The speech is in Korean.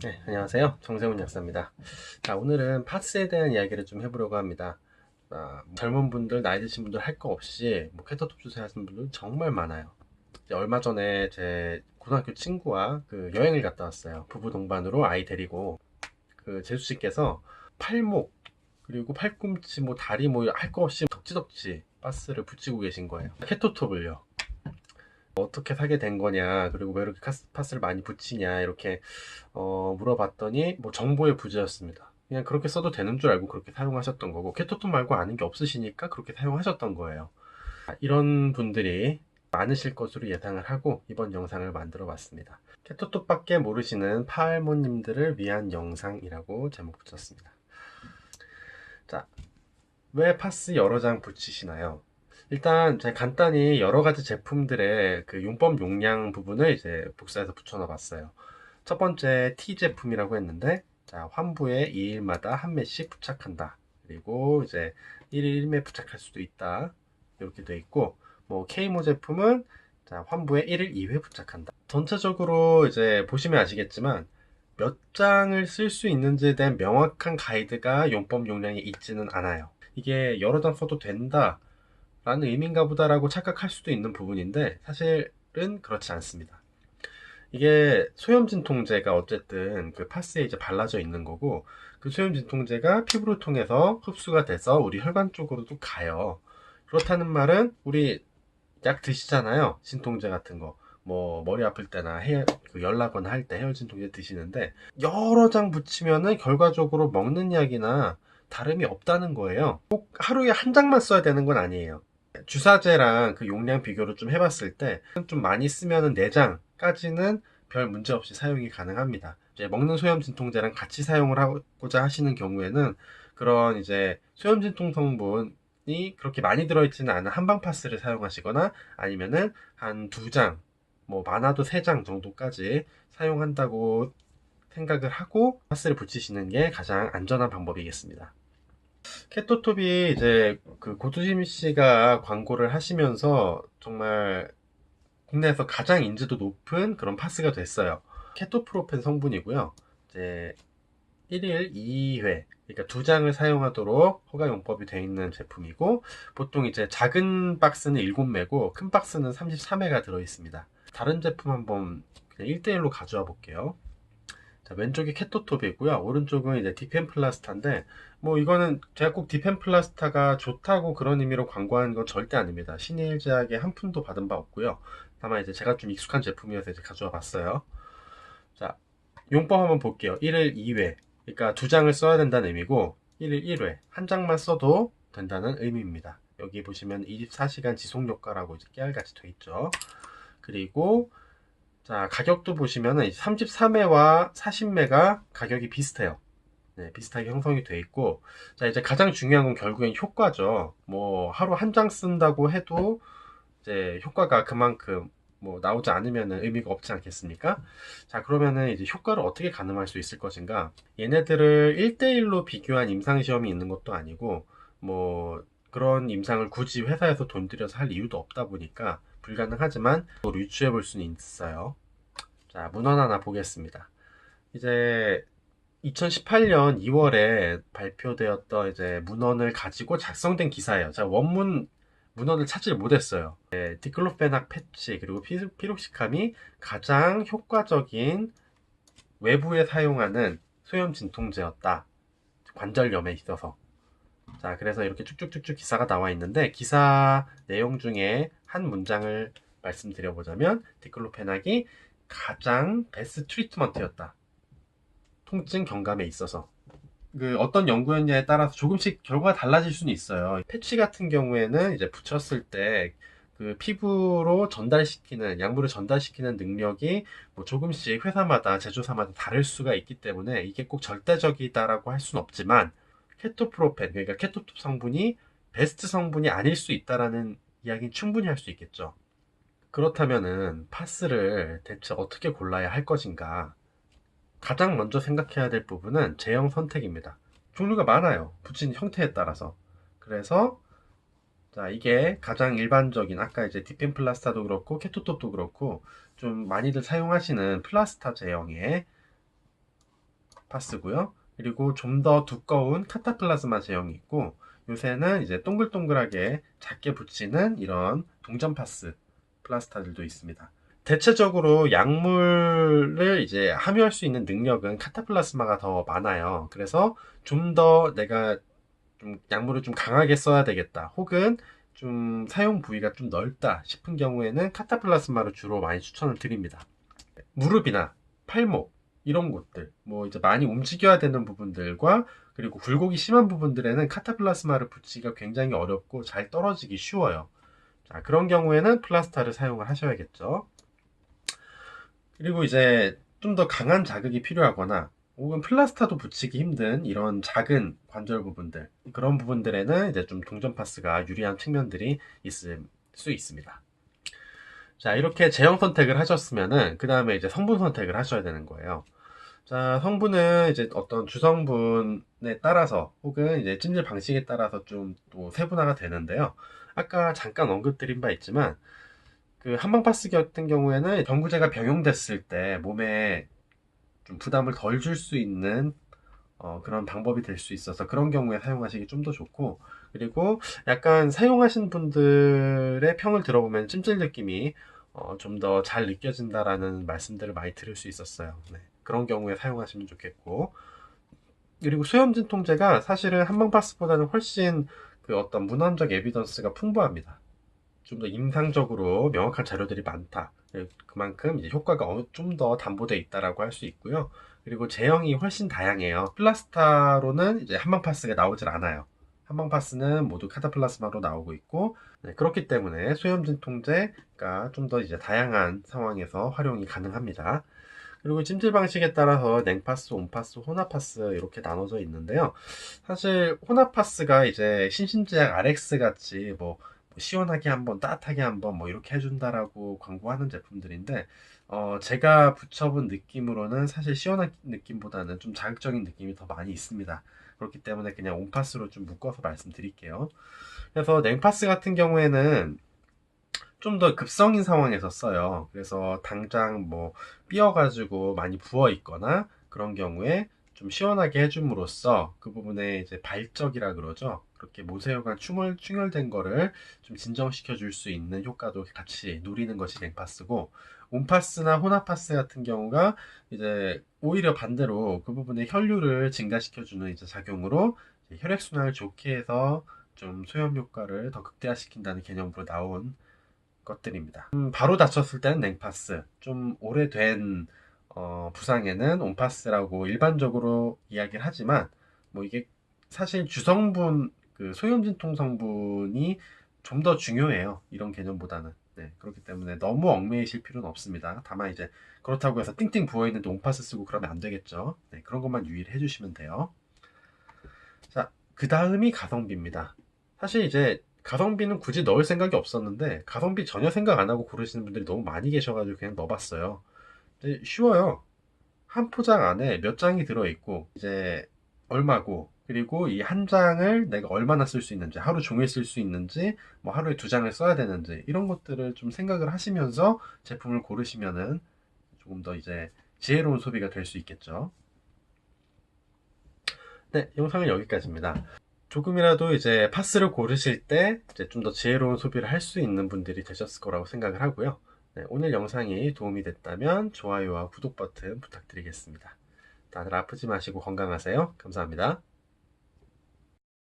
네, 안녕하세요. 정세훈 약사입니다. 자, 오늘은 파스에 대한 이야기를 좀 해보려고 합니다. 젊은 분들, 나이 드신 분들 할 거 없이 케토톱 주사 하시는 분들 정말 많아요. 이제 얼마 전에 제 고등학교 친구와 여행을 갔다 왔어요. 부부 동반으로 아이 데리고 제수씨께서 팔목 그리고 팔꿈치 다리 할 거 없이 덕지덕지 파스를 붙이고 계신 거예요. 케토톱을요. 어떻게 사게 된 거냐, 그리고 왜 이렇게 파스를 많이 붙이냐, 이렇게 물어봤더니 정보의 부재였습니다. 그냥 그렇게 써도 되는 줄 알고 그렇게 사용하셨던 거고, 케토톤 말고 아는 게 없으시니까 그렇게 사용하셨던 거예요. 이런 분들이 많으실 것으로 예상을 하고 이번 영상을 만들어 봤습니다. 케토톤밖에 모르시는 파할모님들을 위한 영상이라고 제목 붙였습니다. 자, 왜 파스 여러 장 붙이시나요? 일단 제가 간단히 여러 가지 제품들의 용법 용량 부분을 이제 복사해서 붙여넣어 봤어요. 첫 번째 T 제품이라고 했는데, 자, 환부에 2일마다 한 매씩 부착한다. 그리고 이제 1일 1매 부착할 수도 있다. 이렇게 돼 있고, K모 제품은 자, 환부에 1일 2회 부착한다. 전체적으로 이제 보시면 아시겠지만 몇 장을 쓸 수 있는지에 대한 명확한 가이드가 용법 용량에 있지는 않아요. 이게 여러 장 써도 된다 라는 의미인가 보다라고 착각할 수도 있는 부분인데, 사실은 그렇지 않습니다. 이게 소염 진통제가 어쨌든 파스에 이제 발라져 있는 거고, 그 소염 진통제가 피부를 통해서 흡수가 돼서 우리 혈관 쪽으로도 가요. 그렇다는 말은 우리 약 드시잖아요. 진통제 같은 거. 머리 아플 때나 열 나거나 할 때 해열 진통제 드시는데, 여러 장 붙이면은 결과적으로 먹는 약이나 다름이 없다는 거예요. 꼭 하루에 한 장만 써야 되는 건 아니에요. 주사제랑 그 용량 비교를 좀 해봤을 때 좀 많이 쓰면은 4장까지는 별 문제 없이 사용이 가능합니다. 이제 먹는 소염 진통제랑 같이 사용을 하고자 하시는 경우에는 그런 이제 소염 진통 성분이 그렇게 많이 들어있지는 않은 한방 파스를 사용하시거나, 아니면은 한 2장, 많아도 3장 정도까지 사용한다고 생각을 하고 파스를 붙이시는 게 가장 안전한 방법이겠습니다. 케토톱이 이제 고두심 씨가 광고를 하시면서 정말 국내에서 가장 인지도 높은 그런 파스가 됐어요. 케토프로펜 성분이고요. 이제 1일 2회, 그러니까 2장을 사용하도록 허가용법이 되어 있는 제품이고, 보통 이제 작은 박스는 7매고 큰 박스는 33회가 들어있습니다. 다른 제품 한번 그냥 1대1로 가져와 볼게요. 자, 왼쪽이 케토톱이고요. 오른쪽은 이제 디펜플라스타인데, 이거는 제가 꼭 디펜플라스타가 좋다고 그런 의미로 광고하는 건 절대 아닙니다. 신일제약에 한 푼도 받은 바 없고요. 다만 이제 제가 좀 익숙한 제품이어서 이제 가져와 봤어요. 자, 용법 한번 볼게요. 1일 2회. 그러니까 2장을 써야 된다는 의미고, 1일 1회. 한 장만 써도 된다는 의미입니다. 여기 보시면 24시간 지속효과라고 이제 깨알같이 돼 있죠. 그리고 자, 가격도 보시면은 33회와 40회가 가격이 비슷해요. 네, 비슷하게 형성이 돼 있고, 자, 이제 가장 중요한 건 결국엔 효과죠. 하루 한 장 쓴다고 해도 이제 효과가 그만큼 나오지 않으면은 의미가 없지 않겠습니까? 자, 그러면은 이제 효과를 어떻게 가늠할 수 있을 것인가? 얘네들을 1대1로 비교한 임상시험이 있는 것도 아니고, 그런 임상을 굳이 회사에서 돈 들여서 할 이유도 없다 보니까 불가능하지만 유추해 볼 수는 있어요. 자, 문헌 하나 보겠습니다. 이제 2018년 2월에 발표되었던 이제 문헌을 가지고 작성된 기사예요. 자, 원문 문헌을 찾지 못했어요. 네, 디클로페낙 패치 그리고 피록시캄이 가장 효과적인 외부에 사용하는 소염 진통제였다. 관절염에 있어서. 자, 그래서 이렇게 쭉쭉쭉쭉 기사가 나와 있는데, 기사 내용 중에 한 문장을 말씀드려보자면, 디클로페낙이 가장 베스트 트리트먼트였다. 통증 경감에 있어서. 어떤 연구였냐에 따라서 조금씩 결과가 달라질 수는 있어요. 패치 같은 경우에는 이제 붙였을 때 피부로 전달시키는, 약물을 전달시키는 능력이 조금씩 회사마다, 제조사마다 다를 수가 있기 때문에 이게 꼭 절대적이다라고 할 수는 없지만, 케토프로펜, 그러니까 케토톱 성분이 베스트 성분이 아닐 수 있다라는 이야기는 충분히 할 수 있겠죠. 그렇다면은 파스를 대체 어떻게 골라야 할 것인가? 가장 먼저 생각해야 될 부분은 제형 선택입니다. 종류가 많아요. 붙인 형태에 따라서. 그래서 자, 이게 가장 일반적인, 아까 이제 디펜플라스타도 그렇고 케토톱도 그렇고 좀 많이들 사용하시는 플라스타 제형의 파스고요. 그리고 좀 더 두꺼운 카타플라즈마 제형이 있고, 요새는 이제 동글동글하게 작게 붙이는 이런 동전 파스 플라스타들도 있습니다. 대체적으로 약물을 이제 함유할 수 있는 능력은 카타플라스마가 더 많아요. 그래서 좀 더 내가 좀 약물을 좀 강하게 써야 되겠다, 혹은 좀 사용 부위가 좀 넓다 싶은 경우에는 카타플라스마를 주로 많이 추천을 드립니다. 무릎이나 팔목 이런 곳들, 뭐 이제 많이 움직여야 되는 부분들과 그리고 굴곡이 심한 부분들에는 카타플라스마를 붙이기가 굉장히 어렵고 잘 떨어지기 쉬워요. 자, 그런 경우에는 플라스타를 사용을 하셔야겠죠. 그리고 이제 좀 더 강한 자극이 필요하거나 혹은 플라스타도 붙이기 힘든 이런 작은 관절 부분들, 그런 부분들에는 이제 좀 동전 파스가 유리한 측면들이 있을 수 있습니다. 자, 이렇게 제형 선택을 하셨으면은 그 다음에 이제 성분 선택을 하셔야 되는 거예요. 자, 성분은 이제 어떤 주성분에 따라서 혹은 이제 찜질 방식에 따라서 좀 또 세분화가 되는데요. 아까 잠깐 언급드린 바 있지만 그 한방파스 같은 경우에는 전구제가 병용됐을 때 몸에 좀 부담을 덜 줄 수 있는 그런 방법이 될 수 있어서 그런 경우에 사용하시기 좀 더 좋고, 그리고 약간 사용하신 분들의 평을 들어보면 찜질 느낌이 좀 더 잘 느껴진다라는 말씀들을 많이 들을 수 있었어요. 네, 그런 경우에 사용하시면 좋겠고, 그리고 수염진 통제가 사실은 한방파스보다는 훨씬 그 어떤 문헌적 에비던스가 풍부합니다. 좀 더 임상적으로 명확한 자료들이 많다. 그만큼 이제 효과가 좀 더 담보되어 있다라고 할 수 있고요. 그리고 제형이 훨씬 다양해요. 플라스타로는 이제 한방파스가 나오질 않아요. 한방파스는 모두 카타플라스마로 나오고 있고, 네, 그렇기 때문에 소염진 통제가 좀 더 이제 다양한 상황에서 활용이 가능합니다. 그리고 찜질 방식에 따라서 냉파스, 온파스, 혼합파스 이렇게 나눠져 있는데요. 사실 혼합파스가 이제 신신제약 RX 같이 뭐 시원하게 한번 따뜻하게 한번 뭐 이렇게 해준다라고 광고하는 제품들인데, 제가 붙여본 느낌으로는 사실 시원한 느낌보다는 좀 자극적인 느낌이 더 많이 있습니다. 그렇기 때문에 그냥 온파스로 좀 묶어서 말씀드릴게요. 그래서 냉파스 같은 경우에는 좀 더 급성인 상황에서 써요. 그래서 당장 뭐 삐어가지고 많이 부어 있거나 그런 경우에 좀 시원하게 해줌으로써 그 부분에 이제 발적이라 그러죠. 그렇게 모세혈관 충혈된 거를 좀 진정시켜 줄 수 있는 효과도 같이 누리는 것이 냉파스고, 온파스나 혼합파스 같은 경우가 이제 오히려 반대로 그 부분에 혈류를 증가시켜 주는 이제 작용으로 혈액순환을 좋게 해서 좀 소염 효과를 더 극대화시킨다는 개념으로 나온 것들입니다. 바로 다쳤을 때는 냉파스, 좀 오래된 부상에는 온파스라고 일반적으로 이야기를 하지만, 뭐 이게 사실 주성분, 그 소염진통 성분이 좀 더 중요해요. 이런 개념보다는. 네, 그렇기 때문에 너무 얽매이실 필요는 없습니다. 다만 이제 그렇다고 해서 띵띵 부어있는데 온파스 쓰고 그러면 안 되겠죠. 네, 그런 것만 유의를 해주시면 돼요. 자, 그 다음이 가성비입니다. 사실 이제 가성비는 굳이 넣을 생각이 없었는데 가성비 전혀 생각 안 하고 고르시는 분들이 너무 많이 계셔가지고 그냥 넣어봤어요. 근데 쉬워요. 한 포장 안에 몇 장이 들어있고 이제 얼마고, 그리고 이 한 장을 내가 얼마나 쓸 수 있는지, 하루 종일 쓸 수 있는지, 뭐 하루에 두 장을 써야 되는지 이런 것들을 좀 생각을 하시면서 제품을 고르시면은 조금 더 이제 지혜로운 소비가 될 수 있겠죠. 네, 영상은 여기까지입니다. 조금이라도 이제 파스를 고르실 때 이제 좀 더 지혜로운 소비를 할 수 있는 분들이 되셨을 거라고 생각을 하고요. 네, 오늘 영상이 도움이 됐다면 좋아요와 구독 버튼 부탁드리겠습니다. 다들 아프지 마시고 건강하세요. 감사합니다.